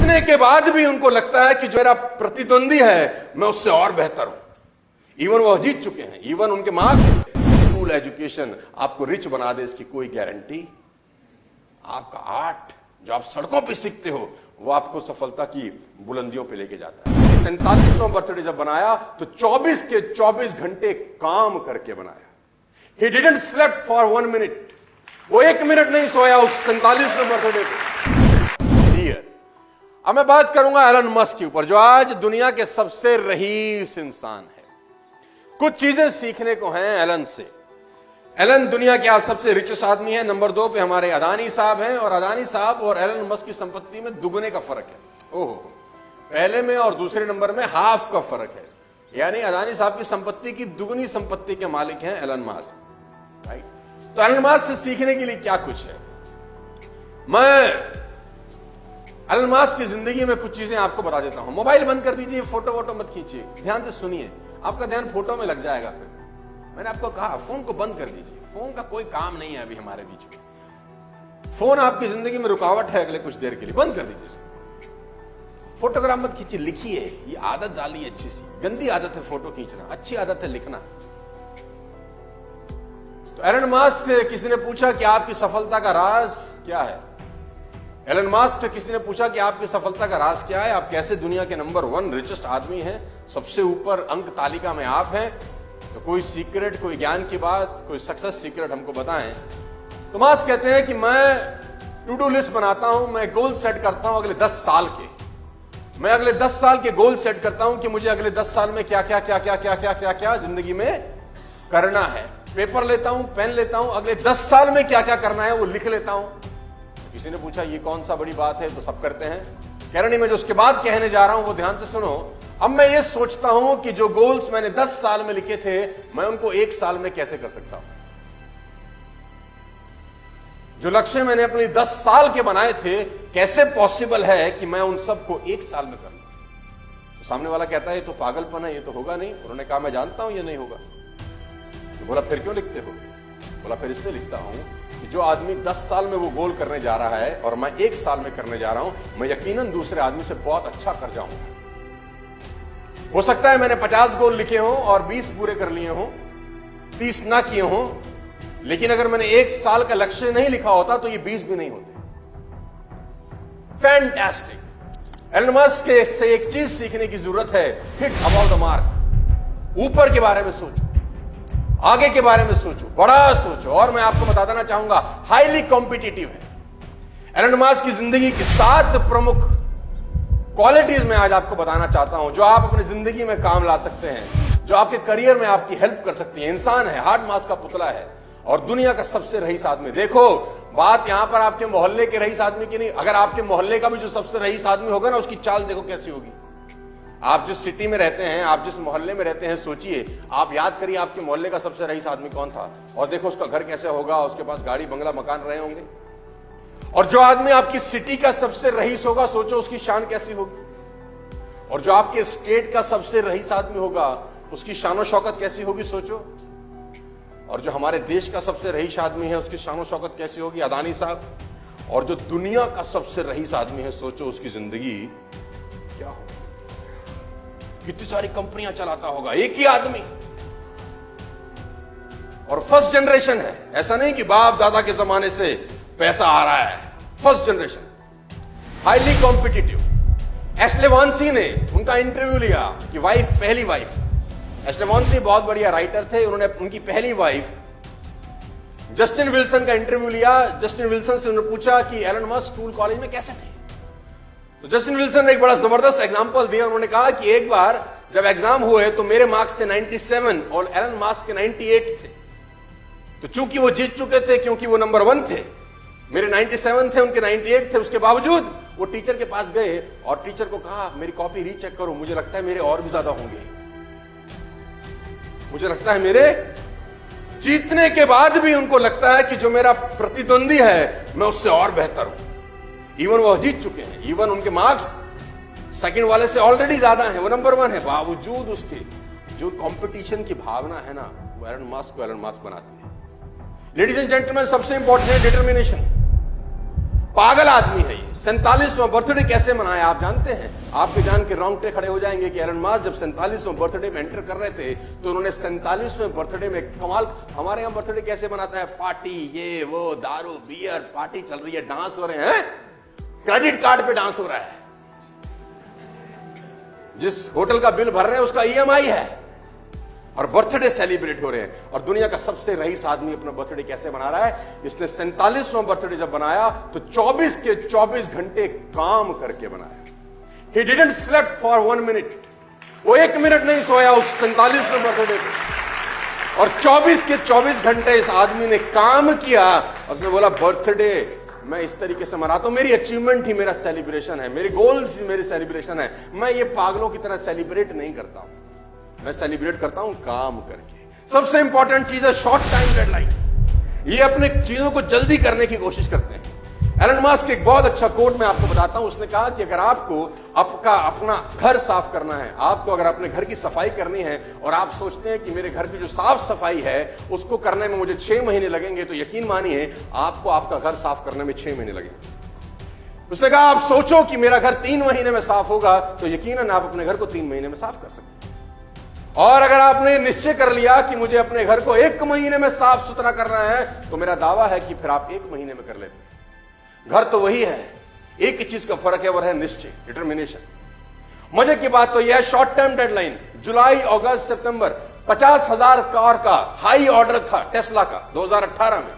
जीतने के बाद भी उनको लगता है कि जो मेरा प्रतिद्वंदी है मैं उससे और बेहतर हूं। इवन वो जीत चुके हैं, इवन उनके मार्क्स, स्कूल एजुकेशन आपको रिच बना दे इसकी कोई गारंटी। आपका आर्ट जो आप सड़कों पे सीखते हो वो आपको सफलता की बुलंदियों पे लेके जाता है। 43वां बर्थडे जब बनाया तो 24 के 24 घंटे काम करके बनाया। He didn't slept for 1 minute। वो 1 मिनट नहीं सोया उस 47वें बर्थडे पे। अब मैं बात करूंगा एलन मस्क के ऊपर, जो आज दुनिया के सबसे रईस इंसान है। कुछ चीजें सीखने को हैं एलन से। एलन दुनिया के आज सबसे रिचेस्ट आदमी है। नंबर 2 पे हमारे अदानी साहब हैं, और अदानी साहब और एलन मस्क की संपत्ति में दुगने का फर्क है। ओहो, पहले में और दूसरे नंबर में हाफ का फर्क है। यानी अदानी साहब की संपत्ति की दुगनी संपत्ति के मालिक हैं एलन मस्क, राइट। तो एलन मस्क से सीखने के लिए क्या कुछ है, मैं एलन मस्क की जिंदगी में कुछ चीजें आपको बता देता हूं। मोबाइल बंद कर दीजिए, फोटो वोटो मत खींचिए, ध्यान से सुनिए, आपका ध्यान फोटो में लग जाएगा। फिर मैंने आपको कहा फोन को बंद कर दीजिए, फोन का कोई काम नहीं है अभी हमारे बीच में। फोन आपकी जिंदगी में रुकावट है अगले कुछ देर के लिए, बंद कर दीजिए। फोटोग्राफ मत खींचिए, लिखिए। ये आदत डालिए अच्छी सी। गंदी आदत है फोटो खींचना, अच्छी आदत है लिखना। तो एलन मस्क से किसी ने पूछा कि आपकी सफलता का राज क्या है। एलन मस्क से किसी ने पूछा कि आपकी सफलता का राज क्या है, आप कैसे दुनिया के नंबर 1 रिचेस्ट आदमी हैं, सबसे ऊपर अंक तालिका में आप हैं। तो कोई सीक्रेट, कोई ज्ञान की बात, कोई सक्सेस सीक्रेट हमको बताएं। तो मस्क कहते हैं कि मैं टू डू लिस्ट बनाता हूं, मैं गोल सेट करता हूं अगले 10 साल के। मैं अगले 10 साल के गोल सेट करता हूं कि मुझे अगले 10 साल में क्या क्या क्या क्या क्या क्या क्या क्या जिंदगी में करना है। पेपर लेता हूं, पेन लेता हूं, अगले 10 साल में क्या क्या करना है वो लिख लेता हूं। किसी ने पूछा ये कौन सा बड़ी बात है, तो सब करते हैं। कह रहे नहीं, मैं जो उसके बाद कहने जा रहा हूं वो ध्यान से सुनो। अब मैं ये सोचता हूं कि जो गोल्स मैंने 10 साल में लिखे थे मैं उनको 1 साल में कैसे कर सकता हूं। जो लक्ष्य मैंने अपने 10 साल के बनाए थे, कैसे पॉसिबल है कि मैं उन सबको 1 साल में कर लूं। तो सामने वाला कहता है ये तो पागलपन है, ये तो होगा नहीं। उन्होंने कहा मैं जानता हूं ये नहीं होगा। तो बोला फिर क्यों लिखते हो। बोला फिर इसलिए लिखता हूं कि जो आदमी 10 साल में वो गोल करने जा रहा है और मैं 1 साल में करने जा रहा हूं, मैं यकीनन दूसरे आदमी से बहुत अच्छा कर जाऊंगा। हो सकता है मैंने 50 गोल लिखे हों और 20 पूरे कर लिए हों, 30 ना किए हों, लेकिन अगर मैंने 1 साल का लक्ष्य नहीं लिखा होता तो ये 20 भी नहीं होते। फैंटास्टिक। एलन मस्क से एक चीज सीखने की जरूरत है, हिट अबाउट द मार्क। ऊपर के बारे में सोचो, आगे के बारे में सोचो, बड़ा सोचो। और मैं आपको बता देना चाहूंगा हाईली कॉम्पिटिटिव है। एलन मस्क की जिंदगी की 7 प्रमुख क्वालिटीज मैं आज आपको बताना चाहता हूं, जो आप अपनी जिंदगी में काम ला सकते हैं, जो आपके करियर में आपकी हेल्प कर सकती है। इंसान है, हार्ड मास का पुतला है और दुनिया का सबसे रईस आदमी। देखो बात यहां पर आपके मोहल्ले के रईस आदमी की नहीं, अगर आपके मोहल्ले का भी जो सबसे रईस आदमी होगा ना, उसकी चाल देखो कैसी होगी। आप जिस सिटी में रहते हैं, आप जिस मोहल्ले में रहते हैं, सोचिए, आप याद करिए आपके मोहल्ले का सबसे रईस आदमी कौन था, और देखो उसका घर कैसे होगा, उसके पास गाड़ी बंगला मकान रहे होंगे। और जो आदमी आपकी सिटी का सबसे रईस होगा, सोचो उसकी शान कैसी होगी। और जो आपके स्टेट का सबसे रईस आदमी होगा, उसकी शान शौकत कैसी होगी, सोचो। और जो हमारे देश का सबसे रईस आदमी है, उसकी शान शौकत कैसी होगी, अदानी साहब। और जो दुनिया का सबसे रईस आदमी है, सोचो उसकी जिंदगी क्या होगी, कितनी सारी कंपनियां चलाता होगा एक ही आदमी। और फर्स्ट जनरेशन है, ऐसा नहीं कि बाप दादा के जमाने से पैसा आ रहा है। First generation, highly competitive. Ashley Vance ने उनका इंटरव्यू लिया कि वाइफ, पहली वाइफ। एशले वांसी बहुत बढ़िया राइटर थे, उन्होंने उनकी पहली वाइफ जस्टिन विल्सन का इंटरव्यू लिया। जस्टिन विल्सन से उन्होंने पूछा कि एलन मस्क स्कूल कॉलेज में कैसे थे। तो जस्टिन विल्सन ने एक बड़ा जबरदस्त एग्जांपल दिया। उन्होंने कहा कि एक बार जब एग्जाम हुए तो मेरे मार्क्स थे 97 और एलन मस्क के 98 थे। तो चूंकि वो जीत चुके थे, क्योंकि वो नंबर 1 थे, मेरे 97 थे, उनके 98 थे, उसके बावजूद वो टीचर के पास गए और टीचर को कहा मेरी कॉपी रीचेक करो, मुझे लगता है मेरे और भी ज्यादा होंगे। मुझे लगता है मेरे, जीतने के बाद भी उनको लगता है कि जो मेरा प्रतिद्वंदी है मैं उससे और बेहतर हूं। इवन वो जीत चुके हैं, इवन उनके मार्क्स सेकंड वाले से ऑलरेडी ज्यादा हैं, वो नंबर 1 है, बावजूद उसके जो कंपटीशन की भावना है ना, वो एलन मस्क को एलन मस्क बनाती है। लेडीज एंड जेंटलमैन, सबसे इंपॉर्टेंट है डिटर्मिनेशन। पागल आदमी है ये। 47वां बर्थडे कैसे मनाया आप जानते हैं? आपके जान के रोंगटे खड़े हो जाएंगे कि एलन मास्क जब 47वां बर्थडे में एंटर कर रहे थे तो उन्होंने 47वें बर्थडे में कमाल। हमारे यहां बर्थडे कैसे मनाता है? पार्टी, ये वो, दारू बियर, पार्टी चल रही है, डांस हो रहे हैं, क्रेडिट कार्ड पे डांस हो रहा है, जिस होटल का बिल भर रहे हैं उसका ईएमआई है, और बर्थडे सेलिब्रेट हो रहे हैं। और दुनिया का सबसे रईस आदमी अपना बर्थडे कैसे मना रहा है? इसने 47वां बर्थडे जब बनाया तो 24 के 24 घंटे काम करके बनाया। He didn't slept for 1 minute. वो 1 मिनट नहीं सोया उस 47वें बर्थडे पे, और 24 के 24 घंटे इस आदमी ने काम किया। उसने बोला बर्थडे मैं इस तरीके से मनाता हूं, मेरी अचीवमेंट ही मेरा सेलिब्रेशन है, मेरी गोल्स ही मेरी सेलिब्रेशन है। मैं ये पागलों की तरह सेलिब्रेट नहीं करता हूं, मैं सेलिब्रेट करता हूं काम करके। सबसे इंपॉर्टेंट चीज है शॉर्ट टाइम डेडलाइन। ये अपने चीजों को जल्दी करने की कोशिश करते हैं। एलन मास्क एक बहुत अच्छा कोट मैं आपको बताता हूं। उसने कहा कि अगर आपको आपका अपना घर साफ करना है, आपको अगर अपने घर की सफाई करनी है, और आप सोचते हैं कि मेरे घर की जो साफ सफाई है उसको करने में मुझे 6 महीने लगेंगे, तो यकीन मानिए आपको आपका घर साफ करने में 6 महीने लगेंगे। उसने कहा आप सोचो कि मेरा घर 3 महीने में साफ होगा, तो यकीनन आप अपने घर को 3 महीने में साफ कर सकते हैं। और अगर आपने निश्चय कर लिया कि मुझे अपने घर को 1 महीने में साफ सुथरा करना है, तो मेरा दावा है कि फिर आप 1 महीने में कर लेते हैं। घर तो वही है, एक ही चीज का फर्क है, वो है निश्चय, डिटर्मिनेशन। मजे की बात तो यह है शॉर्ट टर्म डेडलाइन। जुलाई, अगस्त, सितंबर 50,000 कार का हाई ऑर्डर था टेस्ला का 2018 में।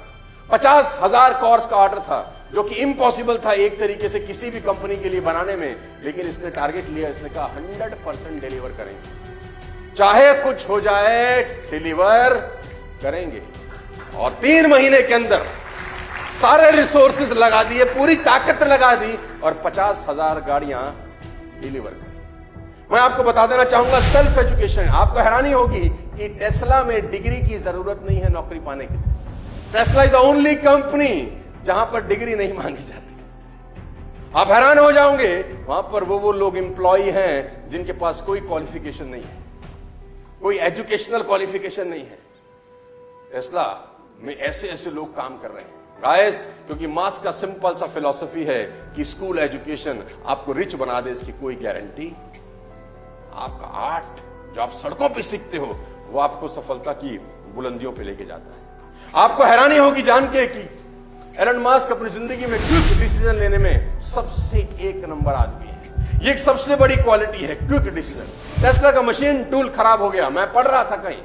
50,000 कार्स का ऑर्डर था, जो कि इम्पॉसिबल था एक तरीके से किसी भी कंपनी के लिए बनाने में, लेकिन इसने टारगेट लिया। इसने कहा 100% डिलीवर करेंगे, चाहे कुछ हो जाए डिलीवर करेंगे। और 3 महीने के अंदर सारे रिसोर्सेज लगा दिए, पूरी ताकत लगा दी, और 50,000 गाड़ियां डिलीवर करी। मैं आपको बता देना चाहूंगा सेल्फ एजुकेशन। आपको हैरानी होगी कि टेस्ला में डिग्री की जरूरत नहीं है नौकरी पाने के लिए। Tesla is the only company जहां पर डिग्री नहीं मांगी जाती। आप हैरान हो जाओगे, वहां पर वो लोग एम्प्लॉय हैं जिनके पास कोई क्वालिफिकेशन नहीं है, कोई एजुकेशनल क्वालिफिकेशन नहीं है। टेस्ला में ऐसे ऐसे लोग काम कर रहे हैं गाइस, क्योंकि मास्क का सिंपल सा फिलॉसफी है कि स्कूल एजुकेशन आपको रिच बना दे, इसकी कोई गारंटी। आपका आर्ट जो आप सड़कों पे सीखते हो वो आपको सफलता की बुलंदियों पे लेके जाता है। आपको हैरानी होगी जान के कि एलन मास्क अपनी जिंदगी में क्विक डिसीजन लेने में सबसे 1 नंबर आदमी है। ये एक सबसे बड़ी क्वालिटी है, क्विक डिसीजन। टेस्ला का मशीन टूल खराब हो गया, मैं पढ़ रहा था कहीं,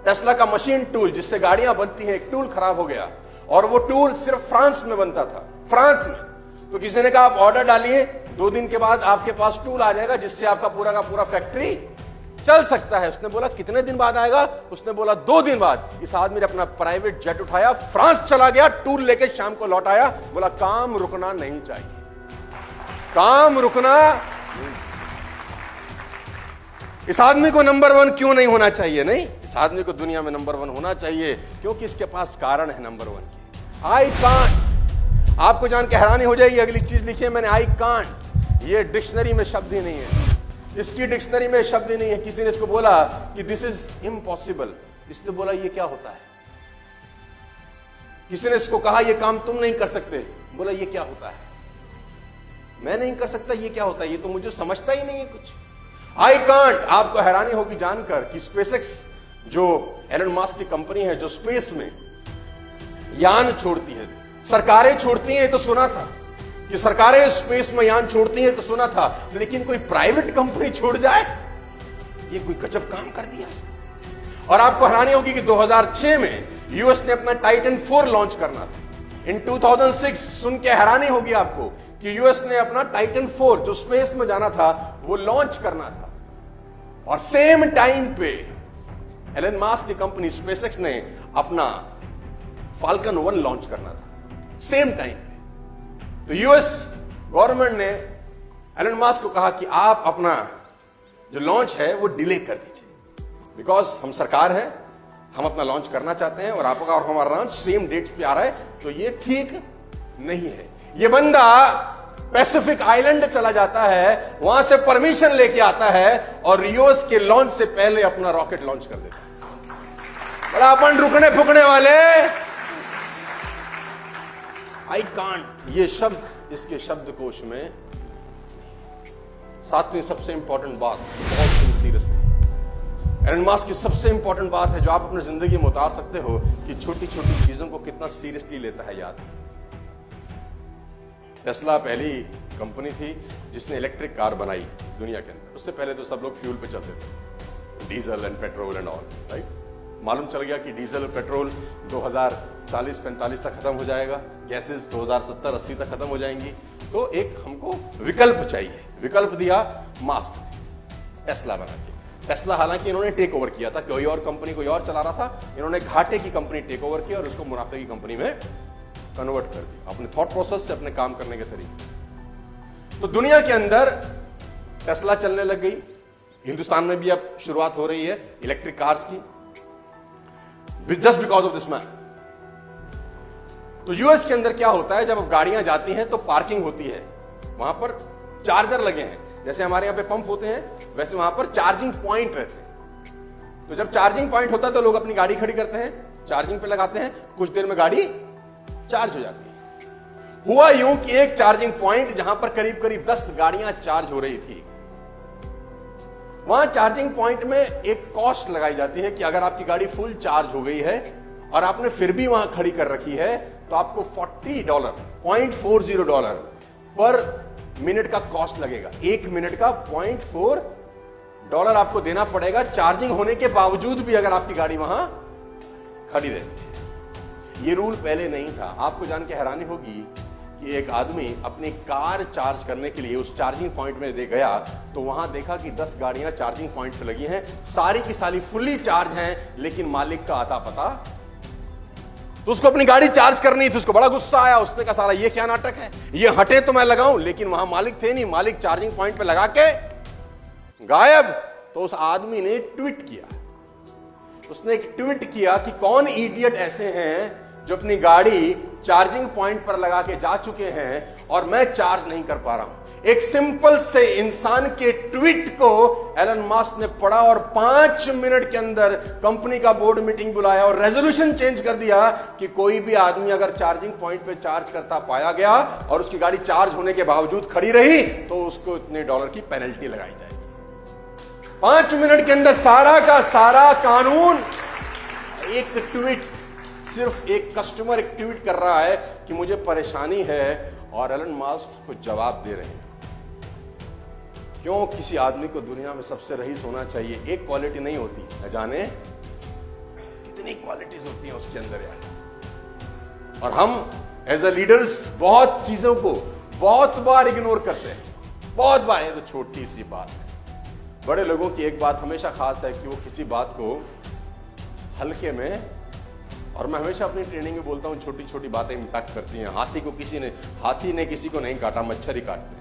टेस्ला का मशीन टूल जिससे गाड़ियां बनती हैं, एक टूल खराब हो गया, और वो टूल सिर्फ फ्रांस में बनता था, फ्रांस में। तो किसी ने कहा आप ऑर्डर डालिए, 2 दिन के बाद आपके पास टूल आ जाएगा जिससे आपका पूरा का पूरा फैक्ट्री चल सकता है। उसने बोला कितने दिन बाद आएगा? उसने बोला 2 दिन बाद। इस आदमी ने अपना प्राइवेट जेट उठाया, फ्रांस चला गया, टूल लेके शाम को लौट आया, बोला काम रुकना नहीं चाहिए, काम रुकना। इस आदमी को नंबर 1 क्यों नहीं होना चाहिए? नहीं, इस आदमी को दुनिया में नंबर 1 होना चाहिए, क्योंकि इसके पास कारण है नंबर 1 की। I can't. आपको जान के हैरानी हो जाएगी, अगली चीज लिखी है मैंने, आई कांट। ये डिक्शनरी में शब्द ही नहीं है, इसकी डिक्शनरी में शब्द ही नहीं है। किसी ने इसको बोला कि दिस इज इम्पॉसिबल, इसने बोला ये क्या होता है। किसी ने इसको कहा ये काम तुम नहीं कर सकते, बोला ये क्या होता है, मैं नहीं कर सकता, ये क्या होता है, ये तो मुझे समझता ही नहीं है कुछ। I can't. आपको हैरानी होगी जानकर कि स्पेसएक्स जो एलन मास्क की कंपनी है, जो स्पेस में यान छोड़ती है, सरकारें छोड़ती हैं, तो सुना था कि सरकारें स्पेस में यान छोड़ती हैं, तो सुना था, लेकिन कोई प्राइवेट कंपनी छोड़ जाए, ये कोई गजब काम कर दिया। और आपको हैरानी होगी कि 2006 में यूएस ने अपना टाइटन 4 लॉन्च करना था। इन 2006 सुन के हैरानी होगी आपको कि यूएस ने अपना टाइटन 4 जो स्पेस में जाना था वो लॉन्च करना था, और सेम टाइम पे एलन मास्क की कंपनी स्पेसएक्स ने अपना फाल्कन 1 लॉन्च करना था, सेम टाइम पे। तो यूएस गवर्नमेंट ने एलन मास्क को कहा कि आप अपना जो लॉन्च है वो डिले कर दीजिए, बिकॉज हम सरकार है, हम अपना लॉन्च करना चाहते हैं, और आपका और हमारा लॉन्च सेम डेट्स पे आ रहा है, तो ये ठीक नहीं है। ये बंदा पैसिफिक आइलैंड चला जाता है, वहां से परमिशन लेके आता है, और यूएस के लॉन्च से पहले अपना रॉकेट लॉन्च कर देता है। बड़ा अपन रुकने फुकने वाले। आई कांट, ये शब्द इसके शब्दकोश में। सातवीं सबसे इंपॉर्टेंट बात, small thing seriously. Elon Musk की सबसे इंपॉर्टेंट बात है जो आप अपनी जिंदगी में उतार सकते हो कि छोटी छोटी चीजों को कितना सीरियसली लेता है याद। टेस्ला पहली कंपनी थी जिसने इलेक्ट्रिक कार बनाई दुनिया के अंदर। उससे पहले तो सब लोग फ्यूल पे चलते थे, diesel and petrol and all, right. मालूम चल गया कि डीजल और पेट्रोल 2040-45 तक खत्म हो जाएगा, गैसेस 2070-80 तक खत्म हो जाएंगी। तो एक हमको विकल्प चाहिए। विकल्प दिया मास्क ने, टेस्ला बना के। टेस्ला हालांकि इन्होंने टेक ओवर किया था, कोई और कंपनी कोई और चला रहा था, इन्होंने घाटे की कंपनी टेक ओवर की और उसको मुनाफे की कंपनी में कन्वर्ट कर दिया अपने थॉट प्रोसेस से, अपने काम करने के तरीके। तो दुनिया के अंदर टेस्ला चलने लग गई। हिंदुस्तान में भी अब शुरुआत हो रही है इलेक्ट्रिक कार्स की, just because of this man. तो यूएस के अंदर क्या होता है, जब गाड़ियां जाती हैं तो पार्किंग होती है, वहां पर चार्जर लगे हैं। जैसे हमारे यहां पे पंप होते हैं वैसे वहां पर चार्जिंग पॉइंट रहते हैं। तो जब चार्जिंग पॉइंट होता है तो लोग अपनी गाड़ी खड़ी करते हैं, चार्जिंग पे लगाते हैं, कुछ देर में गाड़ी चार्ज हो जाती है। हुआ यूं कि एक चार्जिंग पॉइंट जहां पर करीब करीब 10 गाड़ियां चार्ज हो रही थी, वहां चार्जिंग पॉइंट में एक कॉस्ट लगाई जाती है कि अगर आपकी गाड़ी फुल चार्ज हो गई है और आपने फिर भी वहां खड़ी कर रखी है तो आपको $40 पर मिनट का कॉस्ट लगेगा। 1 मिनट का $0.4 आपको देना पड़ेगा, चार्जिंग होने के बावजूद भी अगर आपकी गाड़ी वहां खड़ी रहती है। ये रूल पहले नहीं था। आपको जान के हैरानी होगी कि एक आदमी अपनी कार चार्ज करने के लिए उस चार्जिंग पॉइंट में दे गया तो वहां देखा कि 10 गाड़ियां चार्जिंग पॉइंट पे लगी हैं, सारी की सारी फुल्ली चार्ज हैं, लेकिन मालिक का आता पता। तो उसको अपनी गाड़ी चार्ज करनी थी, उसको बड़ा गुस्सा आया। उसने कहा साला ये क्या नाटक है, ये हटे तो मैं लगाऊं, लेकिन वहां मालिक थे नहीं, मालिक चार्जिंग पॉइंट पे लगा के गायब। तो उस आदमी ने ट्वीट किया, उसने एक ट्वीट किया कि कौन इडियट ऐसे हैं जो अपनी गाड़ी चार्जिंग पॉइंट पर लगा के जा चुके हैं और मैं चार्ज नहीं कर पा रहा हूं। एक सिंपल से इंसान के ट्वीट को एलन मस्क ने पढ़ा और 5 मिनट के अंदर कंपनी का बोर्ड मीटिंग बुलाया और रेजोल्यूशन चेंज कर दिया कि कोई भी आदमी अगर चार्जिंग पॉइंट पे चार्ज करता पाया गया और उसकी गाड़ी चार्ज होने के बावजूद खड़ी रही तो उसको इतने $1 की पेनल्टी लगाई जाएगी। 5 मिनट के अंदर सारा का सारा कानून। एक ट्वीट, सिर्फ एक कस्टमर एक ट्वीट कर रहा है कि मुझे परेशानी है और एलन मस्क को जवाब दे रहे हैं। क्यों किसी आदमी को दुनिया में सबसे रईस होना चाहिए? एक क्वालिटी नहीं होती, न जाने कितनी क्वालिटीज होती हैं उसके अंदर यार। और हम एज अ लीडर्स बहुत चीजों को बहुत बार इग्नोर करते हैं, बहुत बार। ये तो छोटी सी बात है। बड़े लोगों की एक बात हमेशा खास है कि वो किसी बात को हल्के में, और मैं हमेशा अपनी ट्रेनिंग में बोलता हूं छोटी छोटी बातें इंपैक्ट करती हैं। हाथी ने किसी को नहीं काटा, मच्छर ही काटते।